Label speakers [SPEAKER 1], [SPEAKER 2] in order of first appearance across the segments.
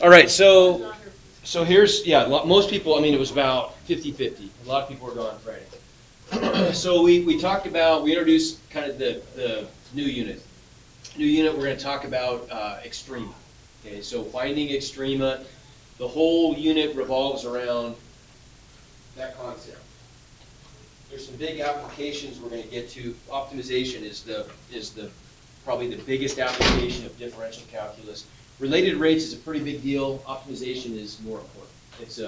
[SPEAKER 1] All right, so here's, most people, I mean, it was about 50-50. A lot of people were gone Friday. So we talked about, we introduced kind of the new unit. New unit, we're going to talk about Extrema. Okay, so finding Extrema, the whole unit revolves around that concept. There's some big applications we're going to get to. Optimization is probably the biggest application of differential calculus. Related rates is a pretty big deal. Optimization is more important. It's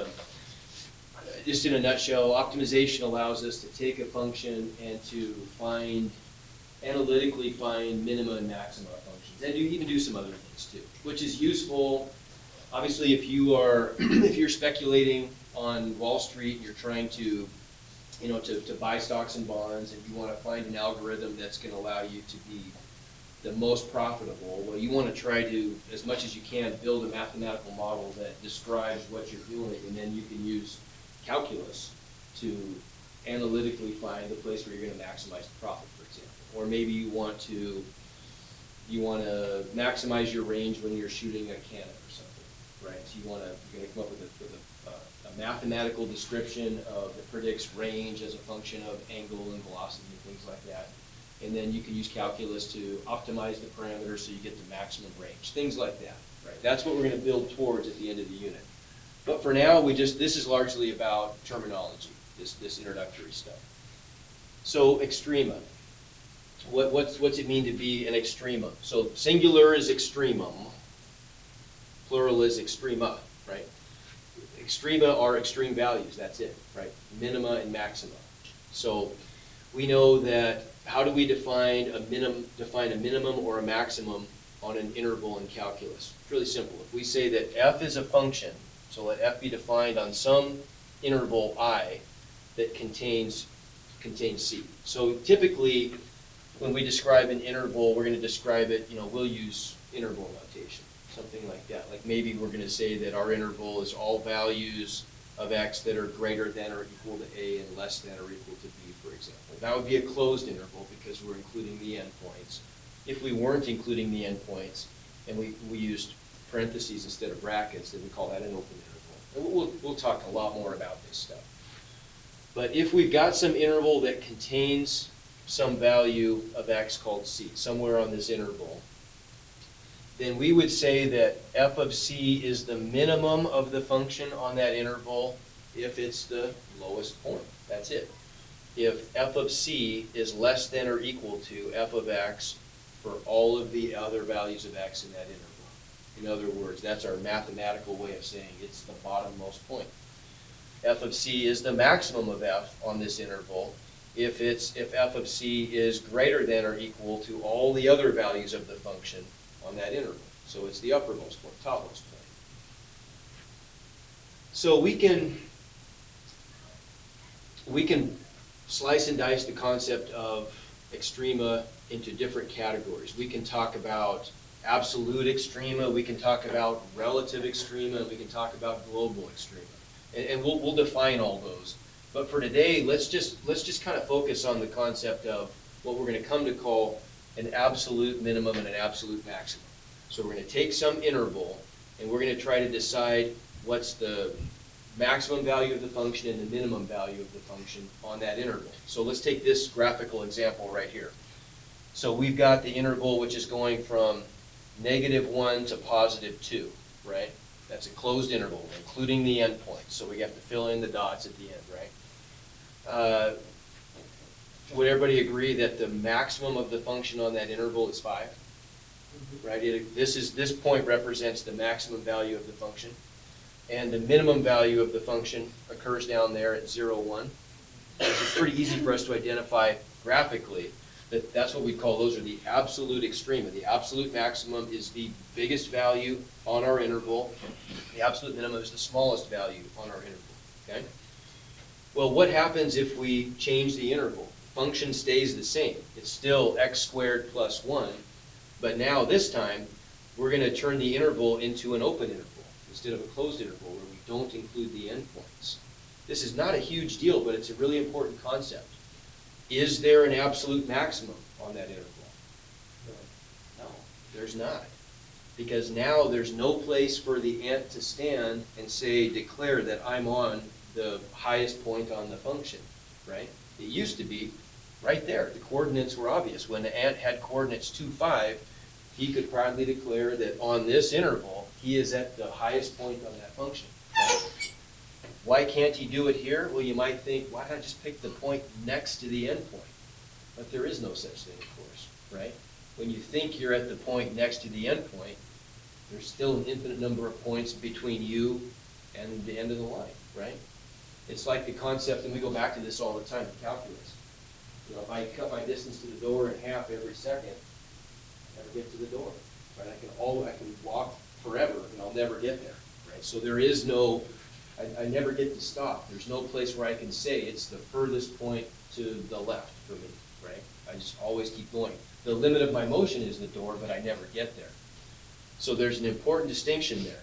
[SPEAKER 1] just in a nutshell, optimization allows us to take a function and to analytically find minima and maxima of functions, and even do some other things too, which is useful. Obviously, if you're speculating on Wall Street and you're trying to buy stocks and bonds, and you want to find an algorithm that's going to allow you to be the most profitable, well, you want to try to, as much as you can, build a mathematical model that describes what you're doing, and then you can use calculus to analytically find the place where you're going to maximize the profit, for example. Or maybe you want to maximize your range when you're shooting a cannon or something, right? So you're going to come up with a mathematical description that predicts range as a function of angle and velocity and things like that. And then you can use calculus to optimize the parameters so you get the maximum range, things like that, right? That's what we're going to build towards at the end of the unit. But for now, this is largely about terminology, this introductory stuff. So Extrema, what's it mean to be an extrema? So singular is extremum, plural is extrema, right? Extrema are extreme values, that's it, right? Minima and maxima. So we know that, how do we define a minimum or a maximum on an interval in calculus? It's really simple. If we say that f is a function, so let f be defined on some interval I that contains c. So typically, when we describe an interval, we're going to describe it, we'll use interval notation, something like that. Like maybe we're going to say that our interval is all values of x that are greater than or equal to a and less than or equal to b, for example. That would be a closed interval because we're including the endpoints. If we weren't including the endpoints and we used parentheses instead of brackets, then we call that an open interval. And we'll talk a lot more about this stuff. But if we've got some interval that contains some value of x called c, somewhere on this interval, then we would say that f of c is the minimum of the function on that interval if it's the lowest point. That's it. If f of c is less than or equal to f of x for all of the other values of x in that interval. In other words, that's our mathematical way of saying it's the bottommost point. F of c is the maximum of f on this interval if f of c is greater than or equal to all the other values of the function on that interval. So it's the uppermost point, topmost point. So we can slice and dice the concept of extrema into different categories. We can talk about absolute extrema, we can talk about relative extrema, and we can talk about global extrema. And we'll define all those. But for today, let's just kind of focus on the concept of what we're going to come to call an absolute minimum and an absolute maximum. So we're going to take some interval, and we're going to try to decide what's the maximum value of the function and the minimum value of the function on that interval. So let's take this graphical example right here. So we've got the interval which is going from -1 to +2, right? That's a closed interval, including the endpoints. So we have to fill in the dots at the end, right? Would everybody agree that the maximum of the function on that interval is 5? Right? This point represents the maximum value of the function. And the minimum value of the function occurs down there at 0, 1. It's pretty easy for us to identify graphically that that's what we call, those are the absolute extrema. The absolute maximum is the biggest value on our interval. The absolute minimum is the smallest value on our interval. Okay? Well, what happens if we change the interval? The function stays the same. It's still x squared plus 1, but now this time we're going to turn the interval into an open interval instead of a closed interval where we don't include the endpoints. This is not a huge deal, but it's a really important concept. Is there an absolute maximum on that interval? No, there's not. Because now there's no place for the ant to stand and say, declare that I'm on the highest point on the function, right? It used to be right there. The coordinates were obvious. When the ant had coordinates 2, 5, he could proudly declare that on this interval, he is at the highest point on that function, right? Why can't he do it here? Well, you might think, why not just pick the point next to the endpoint? But there is no such thing, of course, right? When you think you're at the point next to the endpoint, there's still an infinite number of points between you and the end of the line, right? It's like the concept, and we go back to this all the time in calculus. You know, if I cut my distance to the door in half every second, I never get to the door, right? I can walk forever and I'll never get there, right? So there is no, I never get to stop. There's no place where I can say it's the furthest point to the left for me, right? I just always keep going. The limit of my motion is the door, but I never get there. So there's an important distinction there.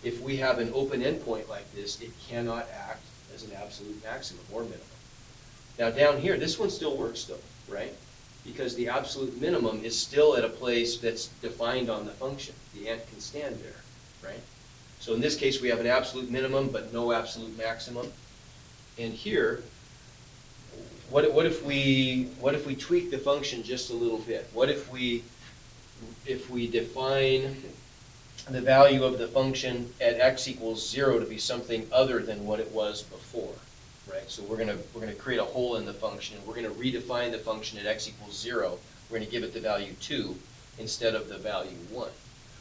[SPEAKER 1] If we have an open endpoint like this, it cannot act as an absolute maximum or minimum. Now down here, this one still works though, right? Because the absolute minimum is still at a place that's defined on the function. The ant can stand there, right? So in this case, we have an absolute minimum, but no absolute maximum. And here, what if we tweak the function just a little bit? What if we define the value of the function at x equals 0 to be something other than what it was before, right? So we're gonna create a hole in the function. We're gonna redefine the function at x equals 0. We're gonna give it the value 2 instead of the value 1.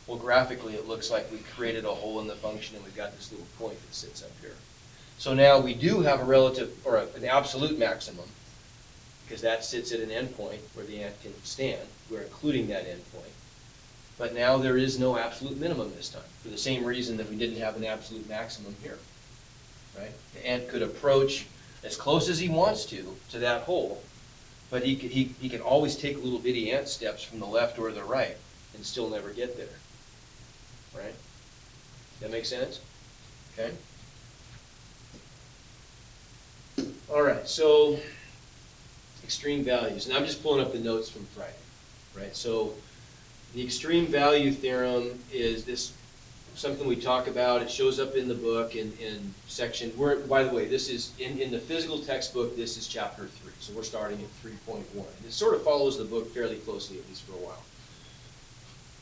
[SPEAKER 1] Well, graphically, it looks like we created a hole in the function and we've got this little point that sits up here. So now we do have a relative, or an absolute maximum, because that sits at an endpoint where the ant can stand. We're including that endpoint. But now there is no absolute minimum this time, for the same reason that we didn't have an absolute maximum here, right? The ant could approach as close as he wants to that hole, but he can always take little bitty ant steps from the left or the right and still never get there, right? That make sense? Okay. All right, so extreme values. And I'm just pulling up the notes from Friday, right? So the extreme value theorem is this something we talk about. It shows up in the book in section, by the way, this is in the physical textbook, this is chapter 3. So we're starting at 3.1. It sort of follows the book fairly closely, at least for a while.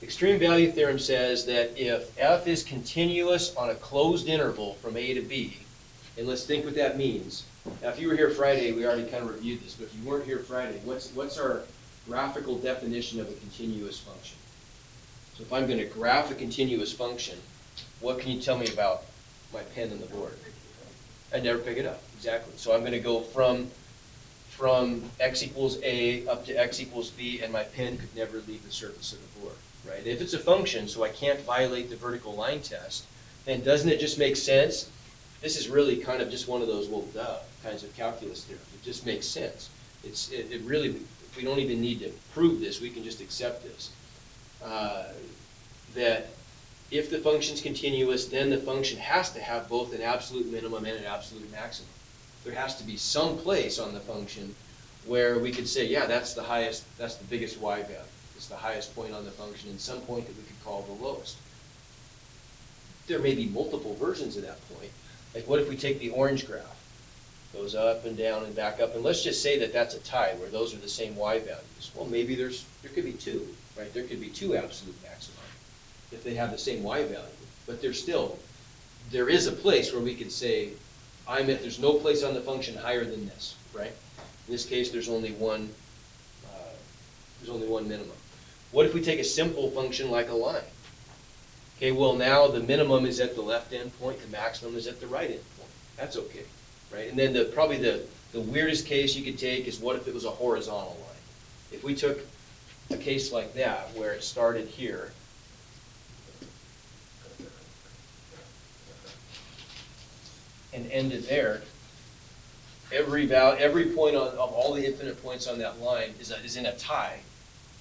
[SPEAKER 1] Extreme value theorem says that if f is continuous on a closed interval from a to b, and let's think what that means. Now, if you were here Friday, we already kind of reviewed this, but if you weren't here Friday, what's our graphical definition of a continuous function? So if I'm going to graph a continuous function, what can you tell me about my pen and the board? I never pick it up, exactly. So I'm going to go from x equals a up to x equals b, and my pen could never leave the surface of the board, right? If it's a function, so I can't violate the vertical line test, then doesn't it just make sense? This is really kind of just one of those, well, duh, kinds of calculus theorem. It just makes sense. It really, we don't even need to prove this, we can just accept this. That if the function's continuous, then the function has to have both an absolute minimum and an absolute maximum. There has to be some place on the function where we could say, yeah, that's the highest, that's the biggest y value. It's the highest point on the function, and some point that we could call the lowest. There may be multiple versions of that point. Like what if we take the orange graph? Goes up and down and back up, and let's just say that that's a tie where those are the same y values. Well, maybe there could be two, right? There could be two absolute maxima if they have the same y value. But there is a place where we could say, there's no place on the function higher than this, right? In this case, there's only one minimum. What if we take a simple function like a line? Okay, well now the minimum is at the left end point, the maximum is at the right end point. That's okay, right? And then probably the weirdest case you could take is what if it was a horizontal line? If we took a case like that where it started here and ended there, every point of all the infinite points on that line is in a tie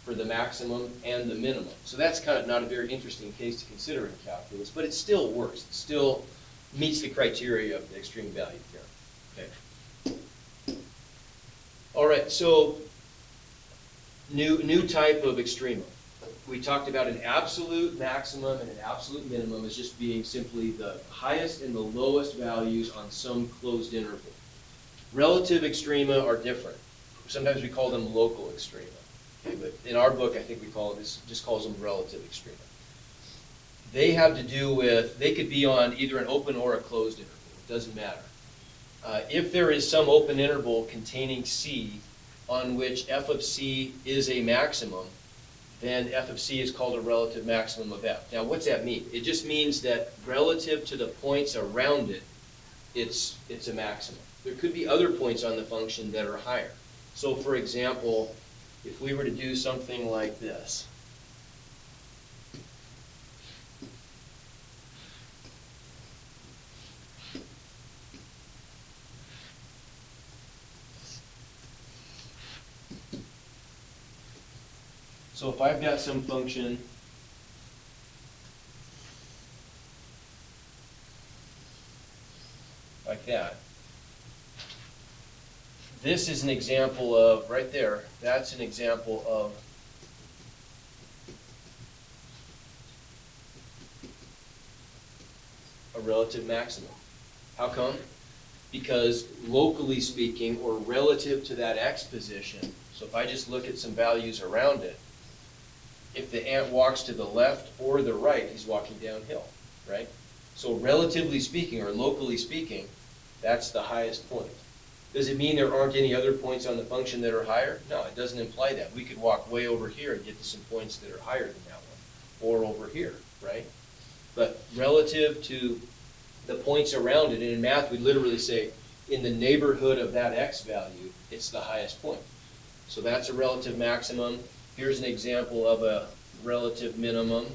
[SPEAKER 1] for the maximum and the minimum. So that's kind of not a very interesting case to consider in calculus, but it still works. It still meets the criteria of the extreme value theorem. Okay. All right, so new type of extrema. we talked about an absolute maximum and an absolute minimum as just being simply the highest and the lowest values on some closed interval. Relative extrema are different. Sometimes we call them local extrema. Okay, but in our book, I think we call it, this just calls them relative extrema. They have to do with, they could be on either an open or a closed interval. It doesn't matter. If there is some open interval containing C on which f of C is a maximum, then f of C is called a relative maximum of f. Now, what's that mean? It just means that relative to the points around it, it's a maximum. There could be other points on the function that are higher. So, for example, if we were to do something like this, so if I've got some function like that, this is an example of, right there, that's an example of a relative maximum. How come? Because locally speaking, or relative to that x position, so if I just look at some values around it, if the ant walks to the left or the right, he's walking downhill, right? So relatively speaking, or locally speaking, that's the highest point. Does it mean there aren't any other points on the function that are higher? No, it doesn't imply that. We could walk way over here and get to some points that are higher than that one, or over here, right? But relative to the points around it, and in math we literally say, in the neighborhood of that x value, it's the highest point. So that's a relative maximum. Here's an example of a relative minimum,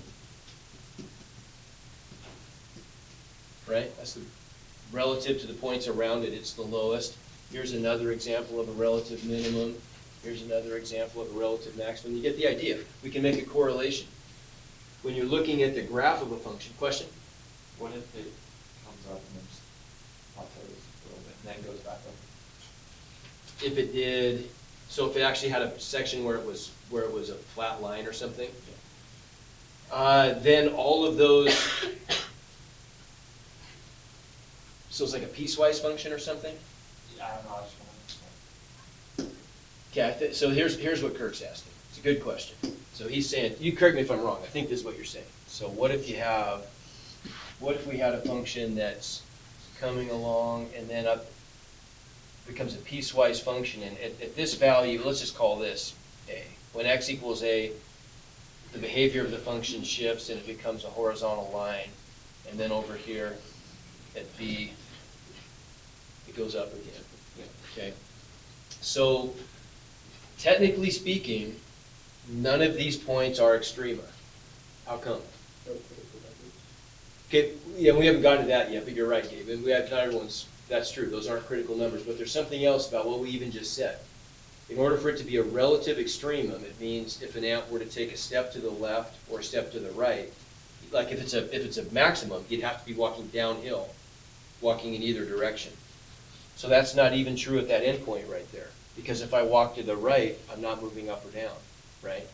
[SPEAKER 1] right? That's the relative to the points around it, it's the lowest. Here's another example of a relative minimum. Here's another example of a relative maximum. You get the idea. We can make a correlation. When you're looking at the graph of a function, question?
[SPEAKER 2] What if it comes up and then just plateaus a little bit and then goes back up?
[SPEAKER 1] If it did, so if it actually had a section where it was a flat line or something, then all of those, so it's like a piecewise function or something?
[SPEAKER 2] I don't know, I just want to.
[SPEAKER 1] Okay, so here's what Kirk's asking. It's a good question. So he's saying, you correct me if I'm wrong, I think this is what you're saying. So what if we had a function that's coming along and then up becomes a piecewise function, and at this value, let's just call this A. When x equals A, the behavior of the function shifts and it becomes a horizontal line, and then over here at B, it goes up again. Okay? So, technically speaking, none of these points are extrema. How come? Okay, yeah, we haven't gotten to that yet, but you're right, Gabe. And we have not everyone's, that's true, those aren't critical numbers, but there's something else about what we even just said. In order for it to be a relative extremum, it means if an ant were to take a step to the left or a step to the right, like if it's a maximum, you'd have to be walking downhill, walking in either direction. So that's not even true at that endpoint right there. Because if I walk to the right, I'm not moving up or down, right?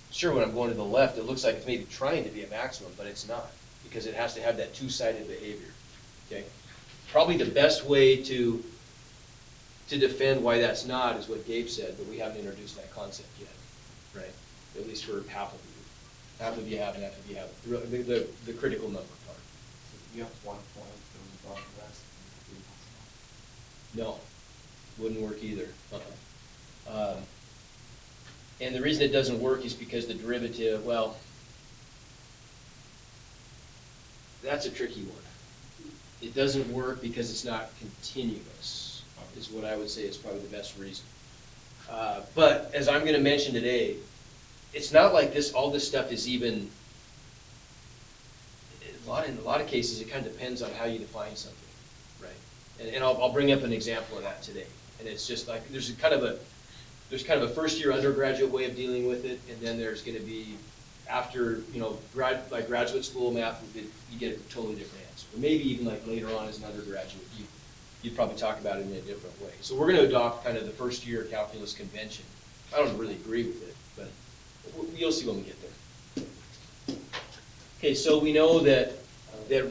[SPEAKER 1] Sure, when I'm going to the left, it looks like it's maybe trying to be a maximum, but it's not. Because it has to have that two-sided behavior, okay? Probably the best way to defend why that's not is what Gabe said, but we haven't introduced that concept yet, right? At least for half of you. Half of you have and half of you haven't. The critical number part.
[SPEAKER 2] So you have one point that was above the rest.
[SPEAKER 1] No, wouldn't work either. And the reason it doesn't work is because the derivative, well, that's a tricky one. It doesn't work because it's not continuous, is what I would say is probably the best reason. But as I'm going to mention today, it's not like this. All this stuff is even. In a lot of cases, it kind of depends on how you define something, right? And I'll bring up an example of that today. And it's just like there's kind of a first-year undergraduate way of dealing with it, and then there's going to be after like graduate school math, you get a totally different answer. Or maybe even like later on as an undergraduate, you'd probably talk about it in a different way. So we're going to adopt kind of the first-year calculus convention. I don't really agree with it, but you'll see when we get there. Okay, so we know that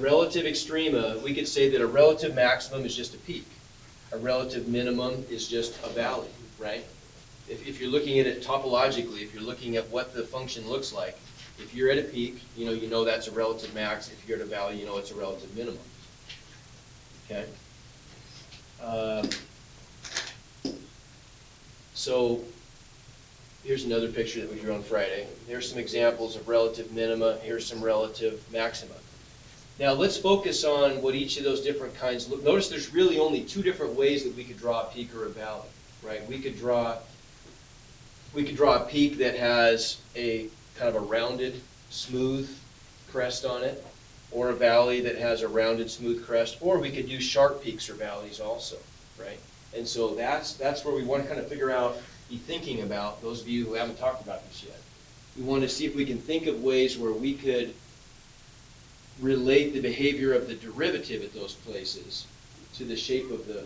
[SPEAKER 1] relative extrema, we could say that a relative maximum is just a peak. A relative minimum is just a valley, right? If you're looking at it topologically, if you're looking at what the function looks like, if you're at a peak, you know that's a relative max. If you're at a valley, you know it's a relative minimum. Okay? So here's another picture that we drew on Friday. Here's some examples of relative minima. Here's some relative maxima. Now let's focus on what each of those different kinds look. Notice there's really only two different ways that we could draw a peak or a valley, right? We could draw a peak that has a kind of a rounded, smooth crest on it, or a valley that has a rounded, smooth crest, or we could do sharp peaks or valleys also, right? And so that's where we want to kind of figure out, be thinking about, those of you who haven't talked about this yet. We want to see if we can think of ways where we could relate the behavior of the derivative at those places to the shape of the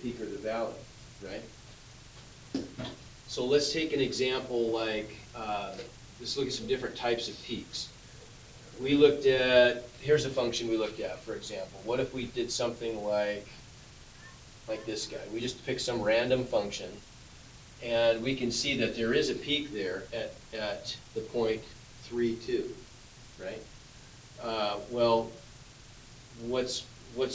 [SPEAKER 1] peak or the valley, right? So let's take an example like, let's look at some different types of peaks. We looked at, here's a function we looked at, for example. What if we did something like this guy? We just pick some random function, and we can see that there is a peak there at the point 3, 2, right? Well, what's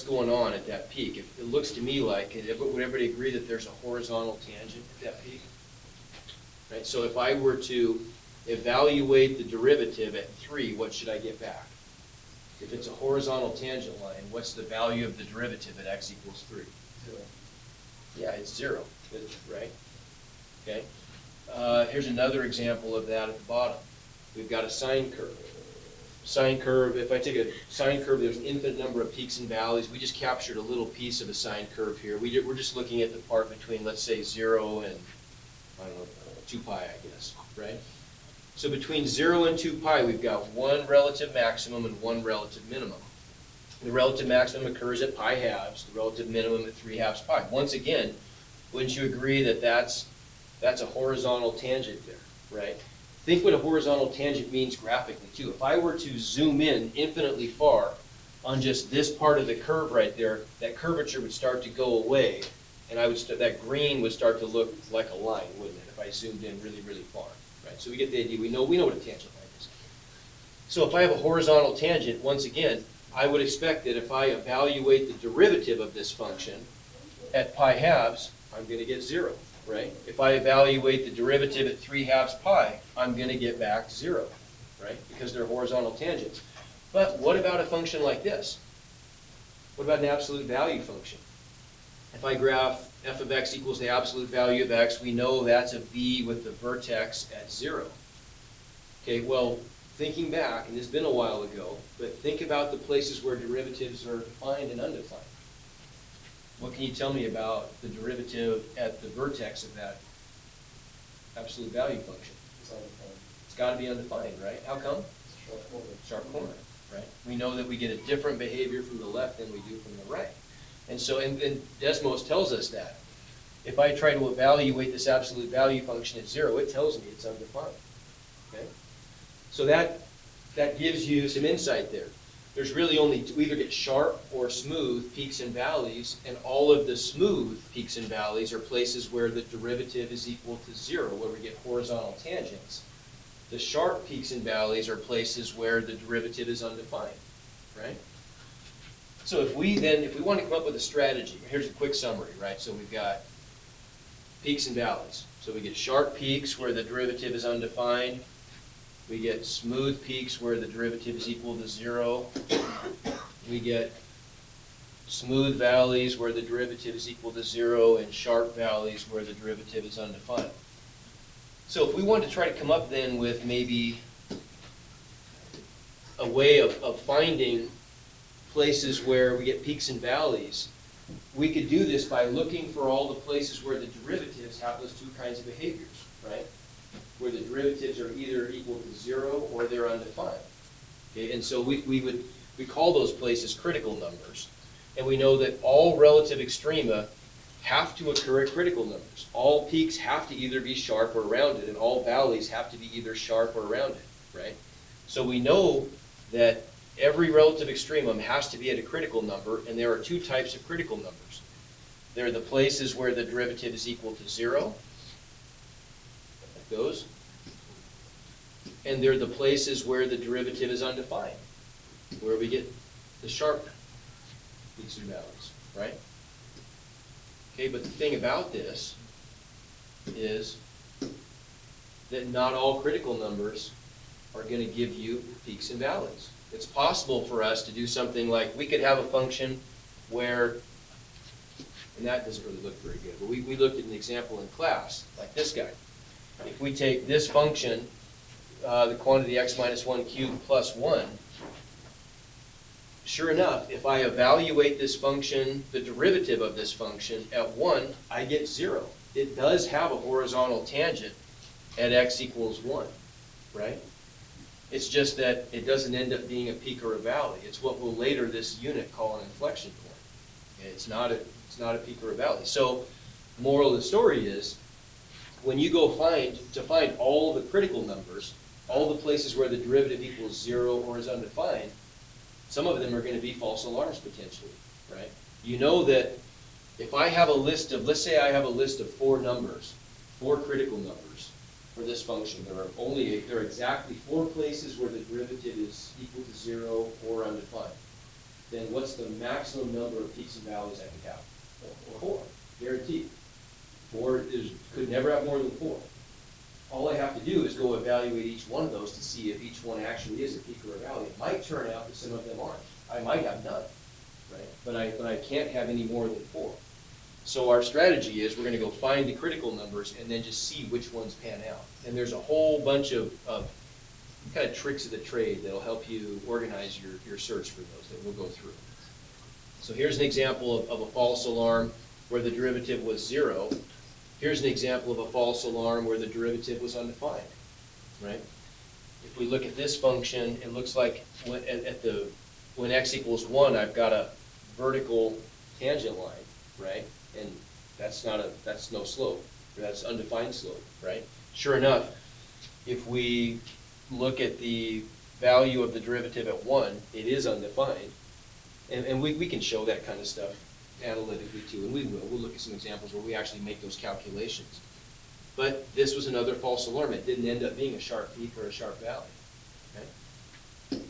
[SPEAKER 1] going on at that peak? It looks to me like, would everybody agree that there's a horizontal tangent at that peak? Right, so if I were to evaluate the derivative at 3, what should I get back? If it's a horizontal tangent line, what's the value of the derivative at x equals 3?
[SPEAKER 2] 0.
[SPEAKER 1] Yeah, it's 0, right? Okay. Here's another example of that at the bottom. We've got a sine curve. Sine curve, if I take a sine curve, there's an infinite number of peaks and valleys. We just captured a little piece of a sine curve here. We're just looking at the part between, let's say, 0 and, I don't know, 2 pi, I guess, right? So between 0 and 2 pi, we've got one relative maximum and one relative minimum. The relative maximum occurs at pi halves, the relative minimum at 3 halves pi. Once again, wouldn't you agree that that's a horizontal tangent there, right? Think what a horizontal tangent means graphically, too. If I were to zoom in infinitely far on just this part of the curve right there, that curvature would start to go away, and that green would start to look like a line, wouldn't it, if I zoomed in really, really far, right? So we get the idea. We know what a tangent line is. So if I have a horizontal tangent, once again, I would expect that if I evaluate the derivative of this function at pi halves, I'm going to get 0. Right? If I evaluate the derivative at 3 halves pi, I'm going to get back 0, right? Because they're horizontal tangents. But what about a function like this? What about an absolute value function? If I graph f of x equals the absolute value of x, we know that's a v with the vertex at 0. Okay, well, thinking back, and this has been a while ago, but think about the places where derivatives are defined and undefined. What can you tell me about the derivative at the vertex of that absolute value function? It's got to be undefined, right? How come? Sharp corner, right? We know that we get a different behavior from the left than we do from the right. And so, and Desmos tells us that. If I try to evaluate this absolute value function at 0, it tells me it's undefined, okay? So that gives you some insight there. There's really only, we either get sharp or smooth peaks and valleys, and all of the smooth peaks and valleys are places where the derivative is equal to 0, where we get horizontal tangents. The sharp peaks and valleys are places where the derivative is undefined, right? So if we want to come up with a strategy, here's a quick summary, right? So we've got peaks and valleys. So we get sharp peaks where the derivative is undefined. We get smooth peaks where the derivative is equal to 0. We get smooth valleys where the derivative is equal to 0, and sharp valleys where the derivative is undefined. So if we want to try to come up then with maybe a way of finding places where we get peaks and valleys, we could do this by looking for all the places where the derivatives have those two kinds of behaviors, right? Where the derivatives are either equal to 0 or they're undefined. Okay, and so we call those places critical numbers. And we know that all relative extrema have to occur at critical numbers. All peaks have to either be sharp or rounded, and all valleys have to be either sharp or rounded, right? So we know that every relative extremum has to be at a critical number, and there are two types of critical numbers. There are the places where the derivative is equal to 0, like those, and there are the places where the derivative is undefined, where we get the sharp peaks and valleys, right? Okay, but the thing about this is that not all critical numbers are going to give you peaks and valleys. It's possible for us to do something like, we could have a function where, and that doesn't really look very good, but we looked at an example in class, like this guy. If we take this function, the quantity x minus 1 cubed plus 1, sure enough, if I evaluate this function, the derivative of this function, at 1, I get 0. It does have a horizontal tangent at x equals 1, right? It's just that it doesn't end up being a peak or a valley. It's what we'll later this unit call an inflection point. It's not a peak or a valley. So, moral of the story is, when you go find all the critical numbers, all the places where the derivative equals 0 or is undefined, some of them are going to be false alarms potentially, right? You know that if I have a list of, let's say I have a list of 4 numbers, 4 critical numbers for this function. There are exactly 4 places where the derivative is equal to 0 or undefined. Then what's the maximum number of peaks and valleys I can have? 4, guaranteed. 4 could never have more than 4. All I have to do is go evaluate each one of those to see if each one actually is a peak or a valley. It might turn out that some of them aren't. I might have none, right? But I can't have any more than 4. So our strategy is we're going to go find the critical numbers and then just see which ones pan out. And there's a whole bunch of kind of tricks of the trade that'll help you organize your search for those that we'll go through. So here's an example of a false alarm where the derivative was 0. Here's an example of a false alarm where the derivative was undefined, right? If we look at this function, it looks like when x equals 1, I've got a vertical tangent line, right? And that's no slope, that's undefined slope, right? Sure enough, if we look at the value of the derivative at 1, it is undefined. And we can show that kind of stuff analytically too, and we will. We'll look at some examples where we actually make those calculations. But this was another false alarm. It didn't end up being a sharp peak or a sharp valley. Okay?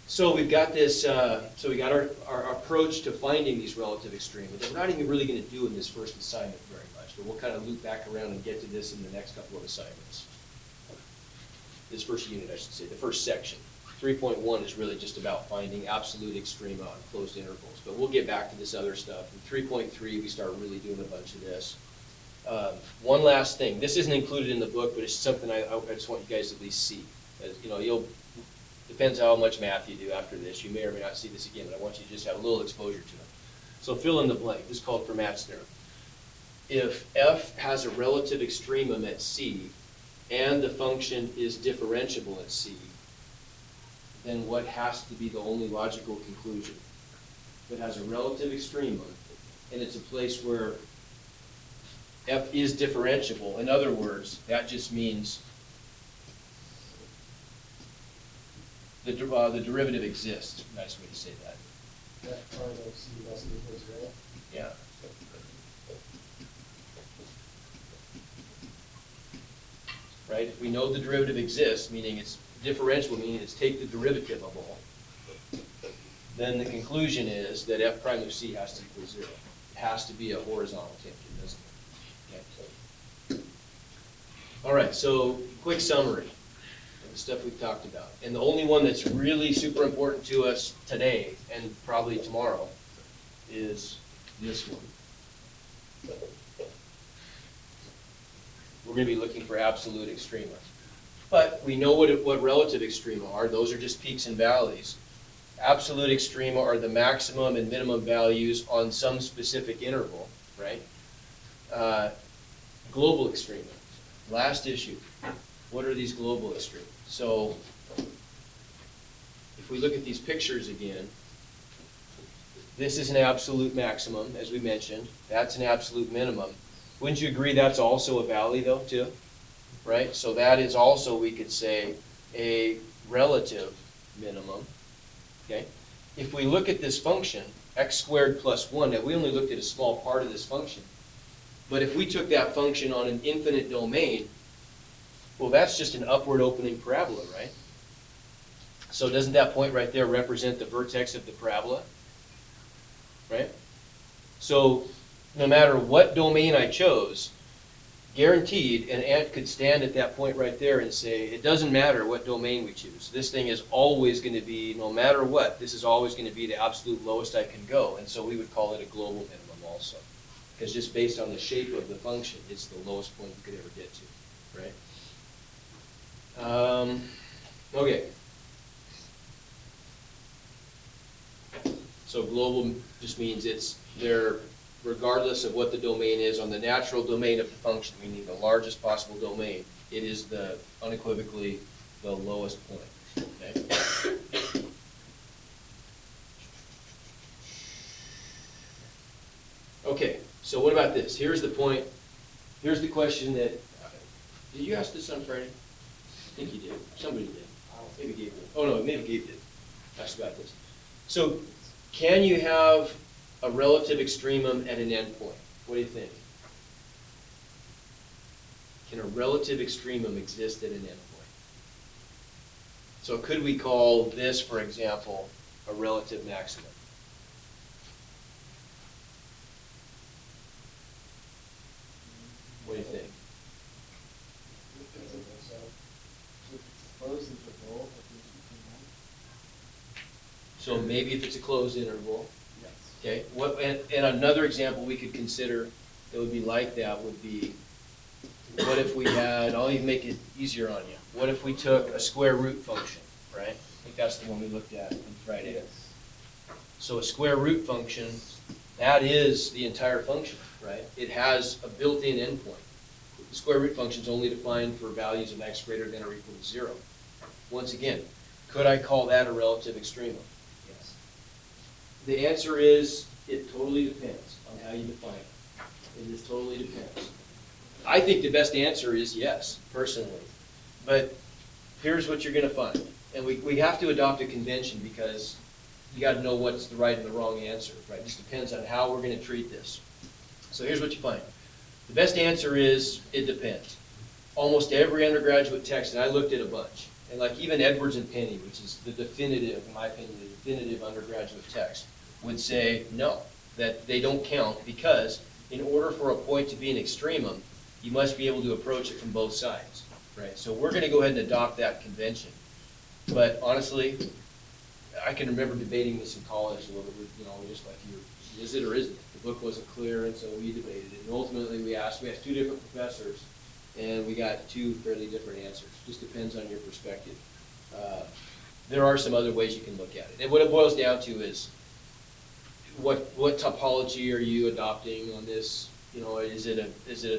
[SPEAKER 1] So we've got this. So we got our approach to finding these relative extremes that we're not even really going to do in this first assignment very much, but we'll kind of loop back around and get to this in the next couple of assignments. This first unit, I should say, the first section. 3.1 is really just about finding absolute extrema on closed intervals, but we'll get back to this other stuff. In 3.3, we start really doing a bunch of this. One last thing. This isn't included in the book, but it's something I just want you guys to at least see. As, you know, depends how much math you do after this. You may or may not see this again, but I want you to just have a little exposure to it. So fill in the blank. This is called Fermat's theorem. If f has a relative extremum at c, and the function is differentiable at c, then what has to be the only logical conclusion? If it has a relative extremum, and it's a place where f is differentiable, in other words, that just means the derivative exists. Nice way to say that.
[SPEAKER 3] That part of C must equal 0?
[SPEAKER 1] Yeah. Right? If we know the derivative exists, meaning it's differentiable, meaning it's take the derivative of all, then the conclusion is that f prime of c has to equal 0. It has to be a horizontal tangent, doesn't it? Okay. All right, so quick summary of the stuff we've talked about. And the only one that's really super important to us today, and probably tomorrow, is this one. We're going to be looking for absolute extrema. But we know what relative extrema are. Those are just peaks and valleys. Absolute extrema are the maximum and minimum values on some specific interval, right? Global extrema. Last issue. What are these global extrema? So if we look at these pictures again, this is an absolute maximum, as we mentioned. That's an absolute minimum. Wouldn't you agree that's also a valley, though, too? Right? So that is also, we could say, a relative minimum, okay? If we look at this function, x squared plus 1, now we only looked at a small part of this function, but if we took that function on an infinite domain, well, that's just an upward opening parabola, right? So doesn't that point right there represent the vertex of the parabola, right? So no matter what domain I chose, guaranteed, an ant could stand at that point right there and say, it doesn't matter what domain we choose. This thing is always going to be, no matter what, this is always going to be the absolute lowest I can go. And so we would call it a global minimum also. Because just based on the shape of the function, it's the lowest point you could ever get to, right? Okay. So global just means it's there regardless of what the domain is. On the natural domain of the function, meaning the largest possible domain, it is the unequivocally the lowest point. Okay? Okay, so what about this? Here's the point. Here's the question that, did you ask this on Friday? I think you did. Somebody did. Maybe Gabe did. Oh no, maybe Gabe did. Ask about this. So, can you have a relative extremum at an endpoint? What do you think? Can a relative extremum exist at an endpoint? So could we call this, for example, a relative maximum? What do you think? So maybe if it's a closed interval.
[SPEAKER 3] Yes.
[SPEAKER 1] Okay, and another example we could consider that would be like that would be, what if we had, I'll even make it easier on you. What if we took a square root function, right? I think that's the one we looked at on Friday.
[SPEAKER 3] Yes.
[SPEAKER 1] So a square root function, that is the entire function, right? It has a built-in endpoint. The square root function is only defined for values of x greater than or equal to 0. Once again, could I call that a relative extremum?
[SPEAKER 3] Yes.
[SPEAKER 1] The answer is, it totally depends on how you define it. It just totally depends. I think the best answer is yes, personally. But here's what you're going to find. And we have to adopt a convention because you got to know what's the right and the wrong answer, right? It just depends on how we're going to treat this. So here's what you find. The best answer is, it depends. Almost every undergraduate text, and I looked at a bunch, and like even Edwards and Penny, which is the definitive, in my opinion, the definitive undergraduate text, would say no, that they don't count because in order for a point to be an extremum, you must be able to approach it from both sides, right? So we're going to go ahead and adopt that convention. But honestly, I can remember debating this in college a little bit, just like you, is it or isn't it? The book wasn't clear, and so we debated it. And ultimately we asked two different professors, and we got two fairly different answers. Just depends on your perspective. There are some other ways you can look at it. And what it boils down to is, what topology are you adopting on this? Is it a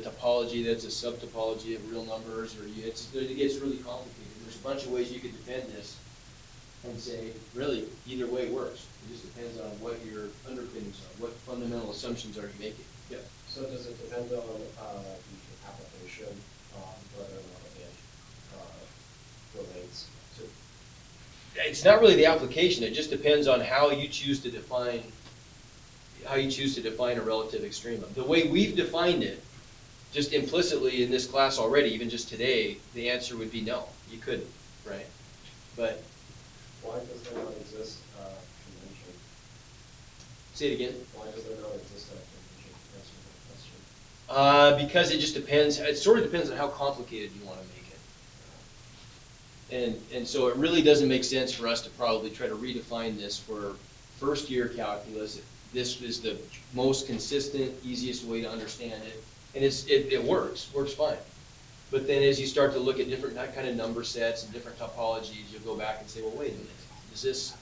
[SPEAKER 1] topology that's a subtopology of real numbers, or it gets really complicated. There's a bunch of ways you could defend this and say, really, either way works. It just depends on what your underpinnings are, what fundamental assumptions are you making. Yeah.
[SPEAKER 3] So does it depend on the application, whether or not it relates to?
[SPEAKER 1] It's not really the application. It just depends on how you choose to define a relative extremum. The way we've defined it, just implicitly in this class already, even just today, the answer would be no. You couldn't, right? But
[SPEAKER 3] Why does there not exist a convention?
[SPEAKER 1] say it again.
[SPEAKER 3] Why does there not exist a convention to answer that question?
[SPEAKER 1] Because it just depends. It sort of depends on how complicated you want to make it. And so it really doesn't make sense for us to probably try to redefine this for first year calculus. This is the most consistent, easiest way to understand it. And it works fine. But then as you start to look at different kind of number sets and different topologies, you'll go back and say, well, wait a minute, is this,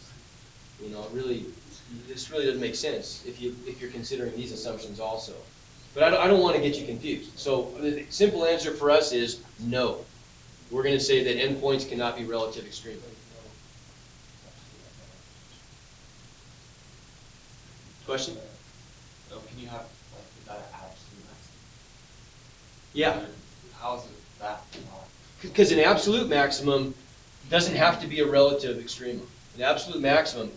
[SPEAKER 1] this really doesn't make sense if you're considering these assumptions also. But I don't want to get you confused. So the simple answer for us is no. We're going to say that endpoints cannot be relative extremely. Question?
[SPEAKER 2] So can you have that absolute maximum?
[SPEAKER 1] Yeah.
[SPEAKER 2] How is it that?
[SPEAKER 1] Because an absolute maximum, doesn't have to be a relative extrema. An absolute maximum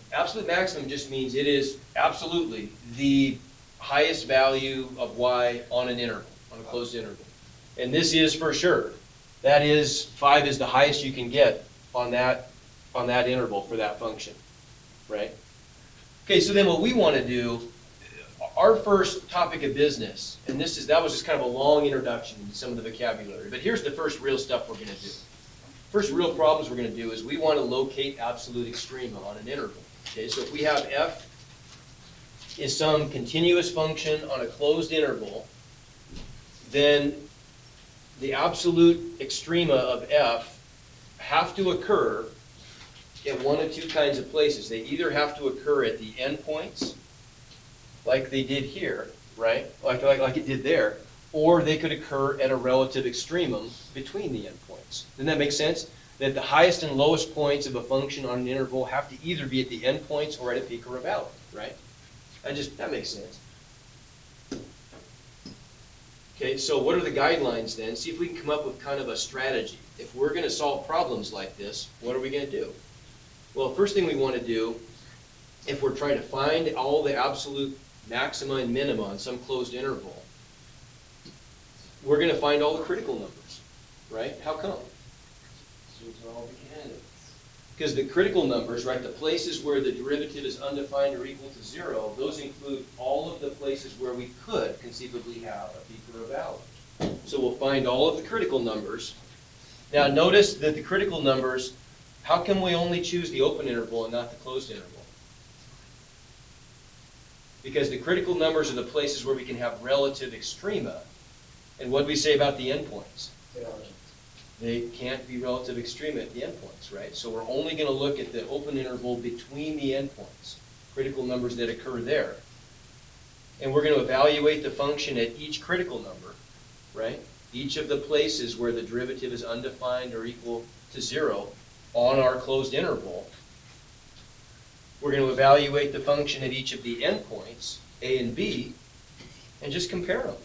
[SPEAKER 1] just means it is absolutely the highest value of y on an interval, on a closed interval. And this is for sure. That is, 5 is the highest you can get on that interval for that function, right? Okay, so then what we want to do, our first topic of business, and that was just kind of a long introduction to some of the vocabulary, but here's the first real stuff we're going to do. First real problems we're going to do is we want to locate absolute extrema on an interval. Okay, so if we have f is some continuous function on a closed interval, then the absolute extrema of f have to occur at one of two kinds of places. They either have to occur at the endpoints, like they did here, right? Like it did there, or they could occur at a relative extremum between the endpoints. Doesn't that make sense? That the highest and lowest points of a function on an interval have to either be at the endpoints or at a peak or a valley, right? That makes sense. Okay, so what are the guidelines then? See if we can come up with kind of a strategy. If we're going to solve problems like this, what are we going to do? Well, first thing we want to do, if we're trying to find all the absolute maxima and minima on some closed interval, we're going to find all the critical numbers, right? How come? Because the critical numbers, right, the places where the derivative is undefined or equal to 0, those include all of the places where we could conceivably have a peak or a valley. So we'll find all of the critical numbers. Now notice that the critical numbers, how come we only choose the open interval and not the closed interval? Because the critical numbers are the places where we can have relative extrema. And what do we say about the endpoints? They can't be relative extrema at the endpoints, right? So we're only going to look at the open interval between the endpoints, critical numbers that occur there. And we're going to evaluate the function at each critical number, right? Each of the places where the derivative is undefined or equal to 0 on our closed interval. We're going to evaluate the function at each of the endpoints, A and B, and just compare them.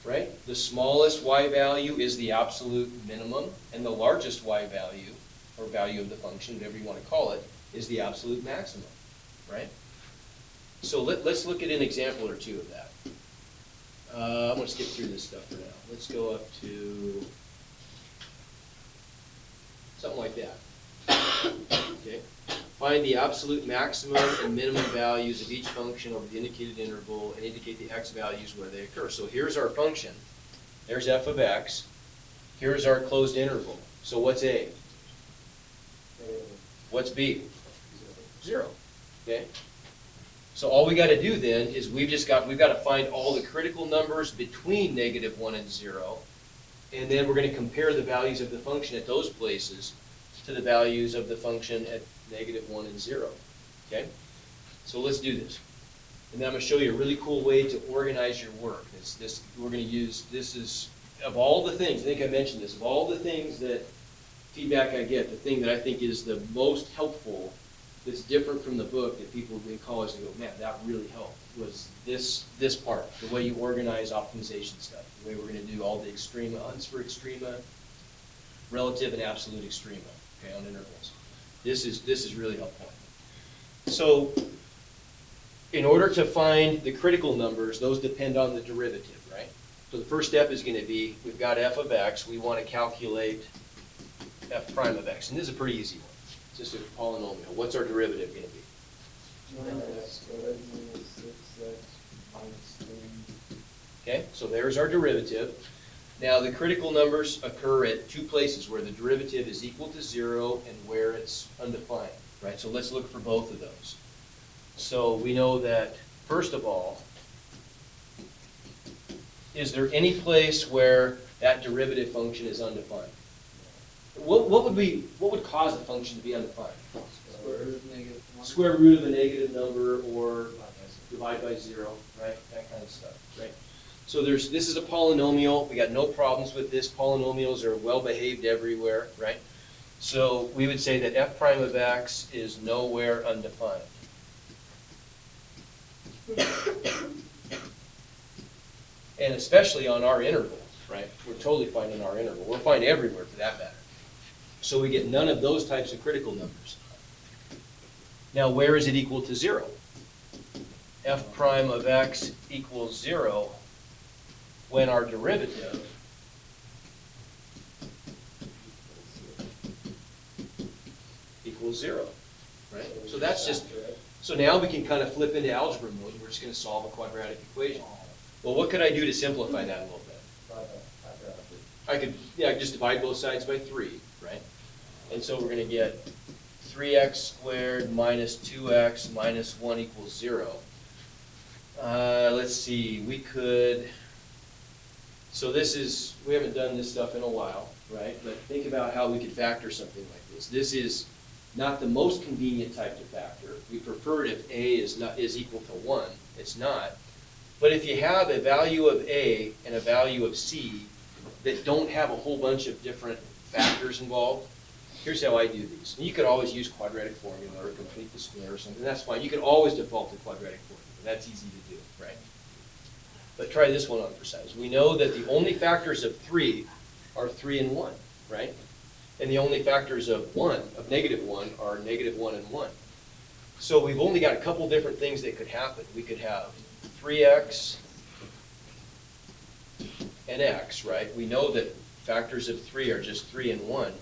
[SPEAKER 1] Right? The smallest y value is the absolute minimum, and the largest y value, or value of the function, whatever you want to call it, is the absolute maximum. Right? So let's look at an example or two of that. I'm going to skip through this stuff for now. Let's go up to something like that. Okay? Find the absolute maximum and minimum values of each function over the indicated interval and indicate the x values where they occur. So here's our function. There's f of x. Here's our closed interval. So what's A? What's B? 0. Okay? So all we got to do then is we've got to find all the critical numbers between -1 and 0, and then we're going to compare the values of the function at those places to the values of the function at -1 and 0. Okay? So let's do this. And then I'm going to show you a really cool way to organize your work. We're going to use, this is, of all the things, I think I mentioned this, of all the things that feedback I get, the thing that I think is the most helpful, that's different from the book that people in college, they go, man, that really helped, was this part, the way you organize optimization stuff, the way we're going to do all the extrema, for extrema, relative and absolute extrema, okay, on intervals. This is really helpful. So in order to find the critical numbers, those depend on the derivative, right? So the first step is going to be, we've got f of x, we want to calculate f prime of x, and this is a pretty easy one. It's just a polynomial. What's our derivative going to be? Okay, so there's our derivative. Now the critical numbers occur at two places where the derivative is equal to 0 and where it's undefined, right? So let's look for both of those. So we know that, first of all, is there any place where that derivative function is undefined? What would cause a function to be undefined? Square root of a negative number, or divide by 0, right? That kind of stuff, right? So this is a polynomial. We got no problems with this. Polynomials are well behaved everywhere, right? So we would say that f prime of x is nowhere undefined. And especially on our interval, right? We're totally fine in our interval. We're fine everywhere for that matter. So we get none of those types of critical numbers. Now, where is it equal to 0? F prime of x equals 0 when our derivative equals 0, right? So that's just, so now we can kind of flip into algebra mode, and we're just going to solve a quadratic equation. Well, what could I do to simplify that a little bit? I could, yeah, just divide both sides by 3, right? And so we're going to get 3x squared minus 2x minus 1 equals 0. Let's see, we could, so this is, we haven't done this stuff in a while, right? But think about how we could factor something like this. This is not the most convenient type to factor. We prefer it if a is equal to 1. It's not. But if you have a value of a and a value of c that don't have a whole bunch of different factors involved, here's how I do these. And you could always use quadratic formula or complete the square or something. That's fine. You can always default to quadratic formula. That's easy to do, right? But try this one on for size. We know that the only factors of 3 are 3 and 1, right? And the only factors of negative 1, are negative 1 and 1. So we've only got a couple different things that could happen. We could have 3x and x, right? We know that factors of 3 are just 3 and 1.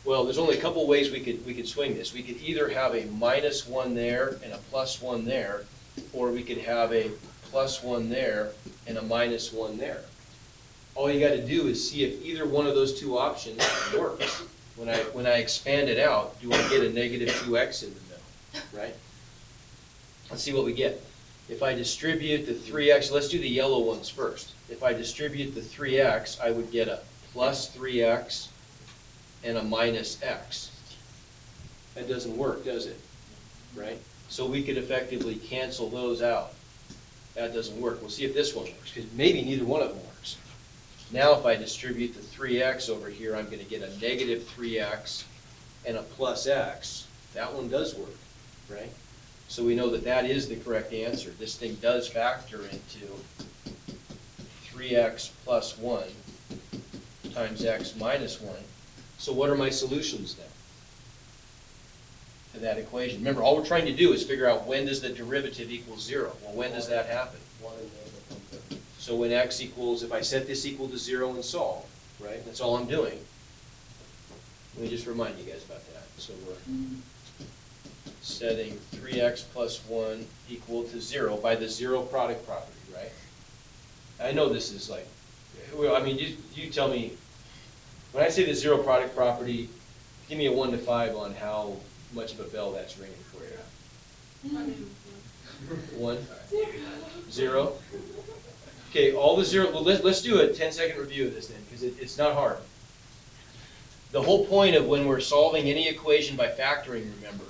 [SPEAKER 1] Well, there's only a couple ways we could swing this. We could either have a minus 1 there and a plus 1 there, or we could have a plus 1 there and a minus 1 there. All you got to do is see if either one of those two options works. When I expand it out, do I get a negative 2x in the middle, right? Let's see what we get. If I distribute the 3x, let's do the yellow ones first. If I distribute the 3x, I would get a plus 3x and a minus x. That doesn't work, does it? Right? So we could effectively cancel those out. That doesn't work. We'll see if this one works, because maybe neither one of them works. Now if I distribute the 3x over here, I'm going to get a negative 3x and a plus x. That one does work, right? So we know that that is the correct answer. This thing does factor into 3x plus 1 times x minus 1. So what are my solutions then to that equation? Remember, all we're trying to do is figure out when does the derivative equal 0. Well, when does that happen? So when x equals, if I set this equal to 0 and solve, right? That's all I'm doing. Let me just remind you guys about that. So we're setting 3x plus 1 equal to 0 by the zero product property, right? I know this is like, well, I mean, you tell me, when I say the zero product property, give me a 1 to 5 on how much of a bell that's ringing for you. 1? 0? Okay, all the zero, well, let's do a 10-second review of this then, because it's not hard. The whole point of when we're solving any equation by factoring, remember,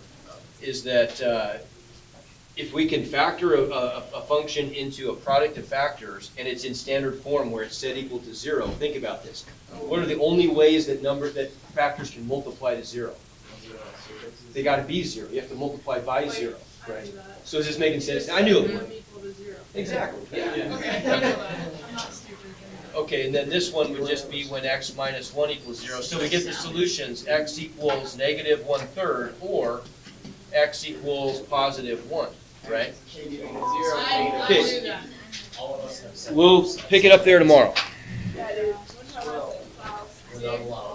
[SPEAKER 1] is that if we can factor a function into a product of factors and it's in standard form where it's set equal to 0, think about this. What are the only ways that factors can multiply to 0? They got to be 0. You have to multiply by 0, right? So is this making sense? I knew it would. Exactly. Yeah.
[SPEAKER 4] Okay, I know that. I'm not stupid.
[SPEAKER 1] Okay, and then this one would just be when x minus 1 equals 0. So we get the solutions, x equals negative 1/3 or x equals positive 1, right?
[SPEAKER 4] I
[SPEAKER 1] Okay.
[SPEAKER 4] knew that.
[SPEAKER 3] All of us have said.
[SPEAKER 1] We'll pick it up there tomorrow.
[SPEAKER 3] We're not allowed.